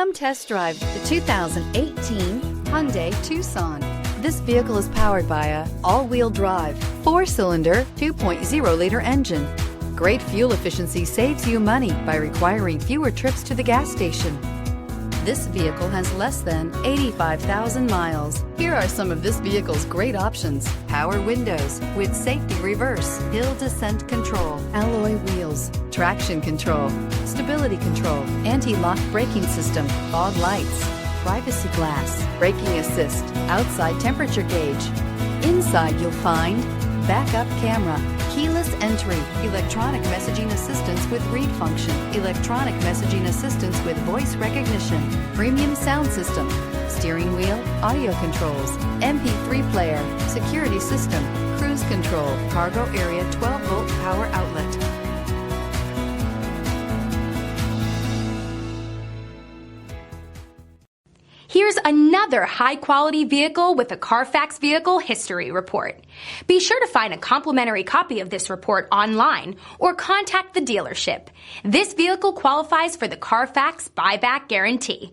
Come test drive the 2018 Hyundai Tucson. This vehicle is powered by a all-wheel drive, 4-cylinder, 2.0-liter engine. Great fuel efficiency saves you money by requiring fewer trips to the gas station. This vehicle has less than 85,000 miles. Here are some of this vehicle's great options: power windows with safety reverse, hill descent control, alloy wheels, traction control, stability control, anti-lock braking system, fog lights, privacy glass, braking assist, outside temperature gauge. Inside you'll find backup camera, keyless entry, electronic messaging assistance with read function, electronic messaging assistance with voice recognition, premium sound system, steering wheel audio controls, MP3 player, security system, cruise control, cargo area 12-volt power outlet. Here's another high-quality vehicle with a Carfax Vehicle History Report. Be sure to find a complimentary copy of this report online or contact the dealership. This vehicle qualifies for the Carfax Buyback Guarantee.